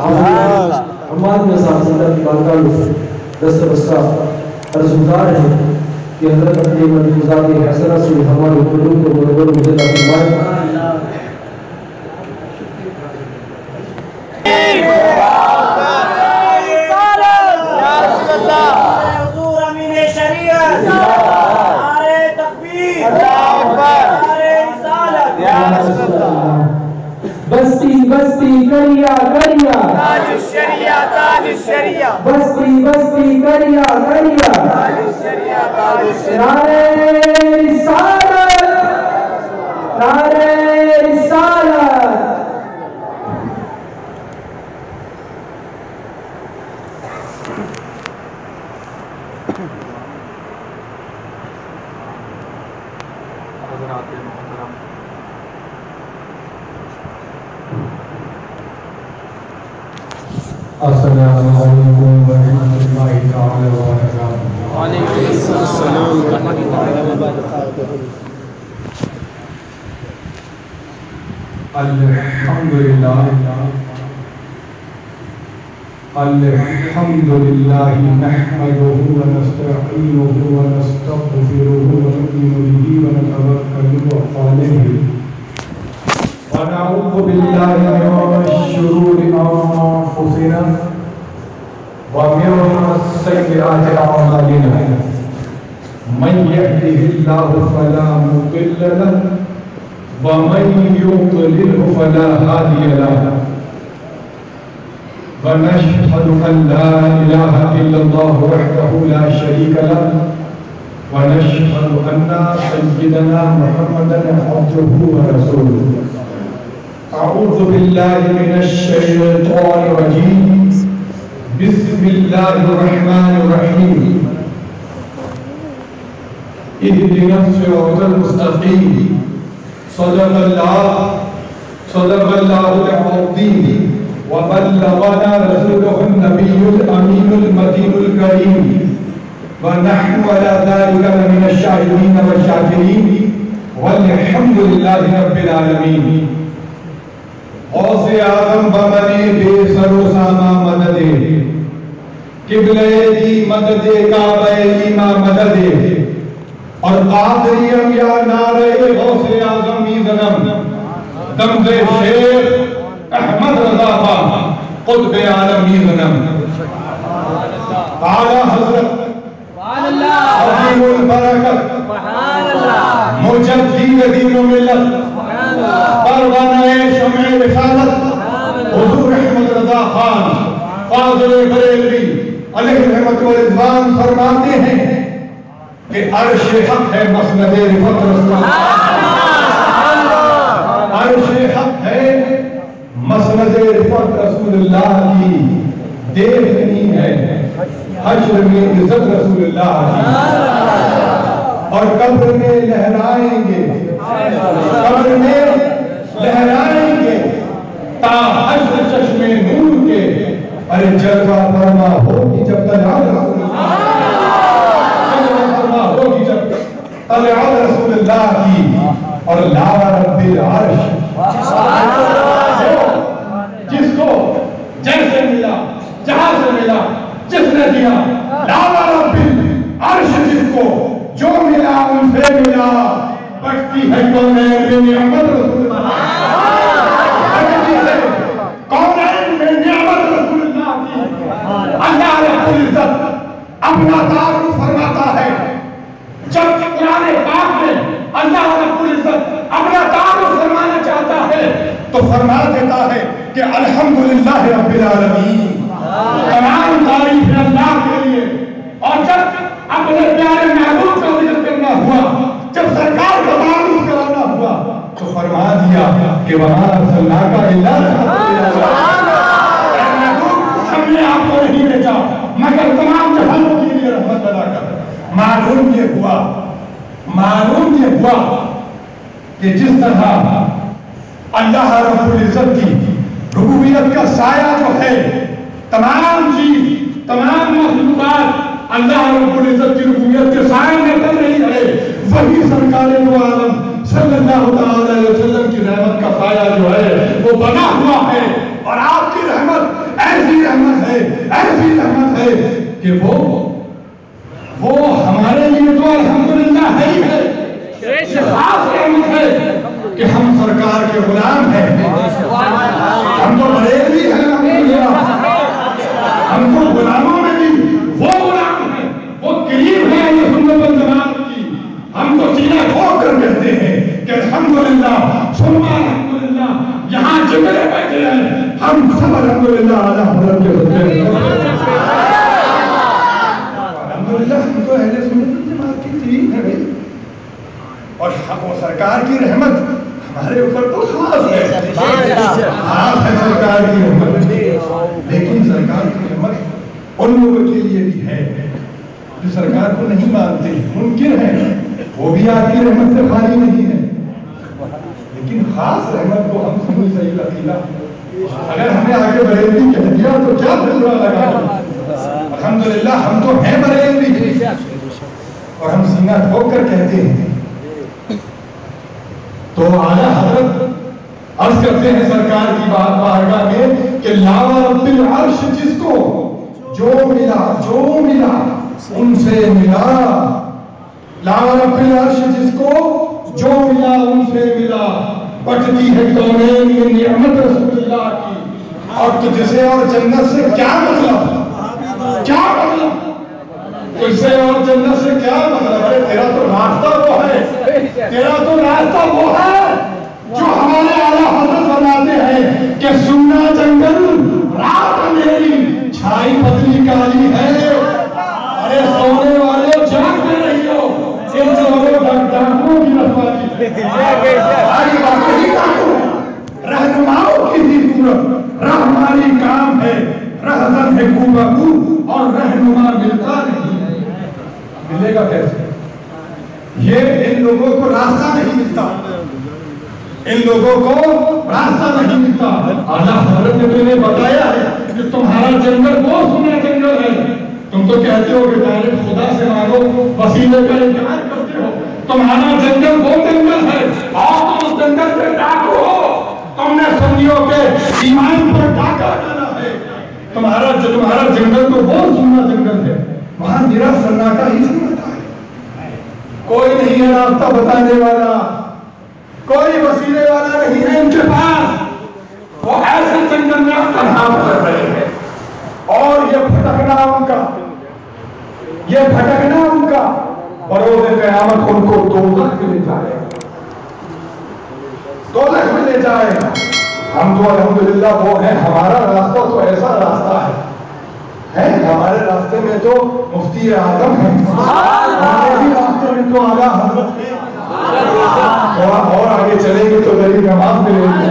ہمارے نظام زندہ کی بارگاہ میں دست بستہ عرضگزار ہیں کہ حضرت اپنی ملکوزات حسنہ سے ہمارے قلوب کو منور مجھے فرمائے. بستی بستی کریا کریا تاج الشریعہ تاج الشریعہ بستی بستی کریا کریا تاج الشریعہ تاج الشریعہ نعرہ رسالت نعرہ رسالت. السلام علیکم ورحمۃ اللہ تعالی وبرکاتہ. وعلیکم السلام ورحمۃ اللہ وبرکاتہ. الحمدللہ الحمدللہ نحمدہ ونستعینہ ونستغفرہ ونؤمن بہ ونتوکل علیہ ونعوذ باللہ من شرور انفسنا ومن سیئات اعمالنا من یهده اللہ فلا مضل له ومن يضلل فلا هادي له ونشهد ان لا اله الا الله وحده لا شريك له ونشهد ان سيدنا محمدا عبده ورسوله. اعوذ بالله من الشيطان الرجيم بسم الله الرحمن الرحيم اهدنا الصراط المستقيم صدق الله العظيم وبلغنا رسوله النبي الأمين المتين الكريم ونحن على ذلك من الشاهدين والشاكرين والحمد لله رب العالمين. غوث اعظم بمنی بے سر و ساما مددے قبلہ دی مددے کعبہ ایمہ مددے اور قادریم یا نعرہ غوث اعظم ایدنم دمد شیخ احمد رضا خان قطب عالم ایدنم اعلیٰ حضرت عظیم البرکت مجدد دین و ملت پروانہ شمع رسالت حضور احمد رضا خان فاضل بریلوی علیہ رحمت و رضوان فرماتے ہیں کہ عرش حق ہے مسند رفت رسول اللہ. عرش حق ہے مسند رفت رسول اللہ کی دیکھنی ہے حشر میں عزت رسول اللہ کی اور قبر میں لہرائیں گے قبر میں لہرائیں گے تا حشر چشم نور کے. ارے جلوہ فرما ہوگی جب طلعت رسول اللہ ہوگی جب طلعت رسول اللہ کی اور لا رب العرش جس کو جیسے ملا جہاں سے ملا جس نے دیا لا رب العرش جس کو جو ملا ان سے ملا بڑھتی ہے کونین میں نعمت رسول اللہ بڑھتی ہے کونین میں نعمت رسول اللہ کی. اللہ رب العزت اپنا تعارف فرماتا ہے جب قرآن پاک میں اللہ رب العزت اپنا تعارف فرمانا چاہتا ہے تو فرما دیتا ہے کہ الحمدللہ رب العالمین. تمام تعریف اللہ کے لیے. اور جب اپنے پیارے محبوب کا ذکر کرنا ہوا جب سرکار کا تعارف کرانا ہوا تو فرما دیا کہ وہاں ارسلناک الا ہم نے آپ کو نہیں بھیجا مگر تمام جہانوں کے لیے رحمت ادا کر. معلوم یہ ہوا کہ جس طرح اللہ رب العزت کی ربوبیت کا سایہ جو ہے تمام چیز تمام مخلوقات اللہ رب العزت کی ربوبیت کے سائے میں بن رہی ہے وہی سرکار دو عالم صلی اللہ علیہ وسلم کی رحمت کا سایہ جو ہے وہ بنا ہوا ہے. اور آپ کی رحمت ایسی رحمت ہے کہ وہ ہمارے لیے تو الحمدللہ ہے ہی ہے. خاص رحمت ہے کہ ہم سرکار کے غلام ہیں. ہم تو بریلوی ہیں الحمدللہ. ہم کو غلاموں میں بھی وہ غلام ہیں, وہ کریم ہے یہ سنت والجماعت کی. ہم تو سینہ ٹھوک کر کہتے ہیں کہ الحمدللہ ثم الحمدللہ. یہاں جتنے بیٹھے ہیں ہم سب الحمدللہ اعلیٰ حضرت کے صدقے الحمدللہ. ہم تو اہل سنت والجماعت کی تین ہے بھائی, اور سرکار کی رحمت ہمارے اوپر تو خاص ہے. خاص ہے سرکار کی رحمت. لیکن سرکار کی رحمت ان لوگوں کے لیے بھی ہے جو سرکار کو نہیں مانتے. ممکن ہے وہ بھی آپ کی رحمت سے خالی نہیں ہے, لیکن خاص رحمت کو ہم سنی صحیح عقیدہ. اگر ہمیں آگے بریلوی کہہ دیا تو کیا فیصلہ لگا. الحمدللہ ہم تو ہیں بریلوی اور ہم سینہ ٹھوک کر کہتے ہیں. تو اعلیٰ حضرت عرض کرتے ہیں سرکار کی بات بارگاہ میں کہ لاوا رب العرش جس کو جو ملا ان سے ملا. لاوا رب العرش جس کو جو ملا ان سے ملا. بٹتی ہے کونین میں نعمت رسول اللہ کی. اور تجھ سے اور جنت سے کیا مطلب, تجھ سے اور جنت سے کیا مطلب ہے. تیرا تو راستہ وہ ہے جو ہمارے اعلیٰ حضرت فرماتے ہیں کہ سننا جنگل رات اندھیری چھائی پتلی کالی ہے. ارے سونے والے جاگتے رہی ہو, ان سونوں ڈاکٹروں کی رسوائی آگے بات نہیں کہوں. رہنماؤں کی تھی صورت راہ ہماری کام ہے. رہزن ہے کو بکو اور رہنما ملتا نہیں. ملے گا کیسے؟ یہ ان لوگوں کو راستہ نہیں ملتا, ان لوگوں کو راستہ نہیں ملتا. اعلیٰ حضرت نے تمہیں بتایا ہے کہ تمہارا جنگل بہت سنا جنگل ہے. تم تو کہتے ہو کہ ڈائریکٹ خدا سے مانگو, وسیلے کا انکار کرتے ہو. تمہارا جنگل وہ جنگل ہے اور تم اس جنگل سے ڈاکو ہو. تم نے سنیوں کے ایمان پر ڈاکہ ڈالا ہے. تمہارا جنگل تو بہت سنا جنگل ہے. وہاں میرا سناٹا ہی سناٹا ہے. کوئی نہیں ہے راستہ بتانے والا, کوئی وسیلے والا نہیں ہے ان کے پاس. وہ ایسے جنگل میں تنہا کر رہے ہیں اور یہ بھٹکنا ان کا بروز قیامت ان کو دوزخ میں لے جائے گا. ہم تو الحمدللہ وہ ہیں. ہمارا راستہ تو ایسا راستہ ہے, ہمارے راستے میں تو مفتی اعظم ہیں, ہمارے بھی راستے میں تو اعلیٰ حضرت ہیں. اور آگے چلیں گے تو میری نماز ملے گی,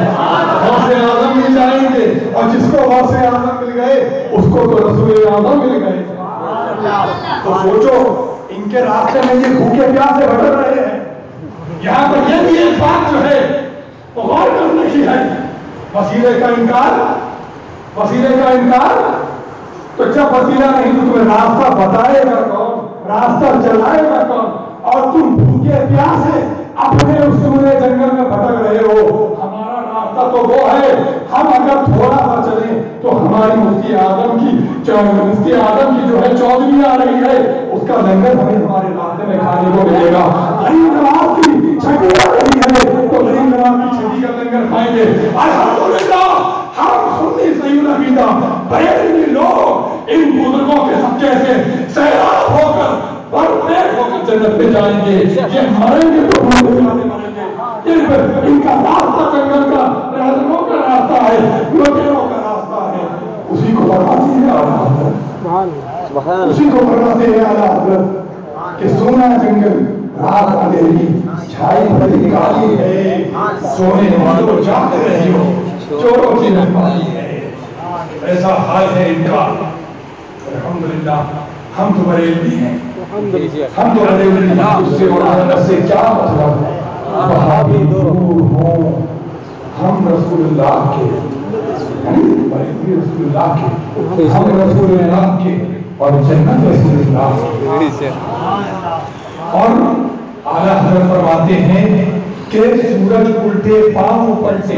غوث اعظم مل جائیں گے, اور جس کو غوث اعظم مل گئے اس کو تو رسول اعظم مل گئے. تو سوچو ان کے راستے میں یہ بھوکے پیاسے بھٹک رہے ہیں. یہاں پر یہ بھی ایک بات جو ہے غور کرنے کی ہے. وسیلے کا انکار. تو جب وسیلہ نہیں تو تمہیں راستہ بتائے گا کون, راستہ چلائے گا کون؟ اور تم بھوکے پیاسے اپنے اس سونے جنگل میں بھٹک رہے ہو. ہمارا راستہ تو وہ ہے, ہم اگر تھوڑا سا چلیں تو ہماری مفتی اعظم کی جو ہے چودھری آ رہی ہے, اس کا لنگر ہمیں ہمارے راستے میں کھانے کو ملے گا. غریب نواز کی چھٹی آ رہی ہے تو غریب نواز کی چھٹی کا لنگر کھائیں گے. الحمدللہ ہم سنی صحیح عقیدہ بریلوی لوگ ان بزرگوں کے صدقے سے سیراب ہو کر بھرپیٹ ہو کر جنت میں جائیں گے. یہ مریں گے تو مریں گے. ان کا راستہ جنگل کا رہنموں کا راستہ ہے, لوگوں کا راستہ ہے. اسی کو بتاتی ہے اعلیٰ حضرت, اسی کو بتاتے ہیں اعلیٰ حضرت کہ سونا جنگل رات اندھیری چھائی پتلی کالی ہے. سونے والوں جاگتے رہی ہو, چوروں کی رہنمائی ہے. ایسا حال ہے ان کا. الحمدللہ ہم تو بریلوی ہیں, ہم تو بریلوی ہیں. اس سے اور جنت سے کیا مطلب ہے؟ وہابی دور ہوں ہم رسول اللہ کے, بریلوی رسول اللہ کے, ہم رسول اللہ کے, اور جنت رسول اللہ کے. اور اعلیٰ حضرت فرماتے ہیں کہ سورج الٹے پاؤں پلٹے,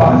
5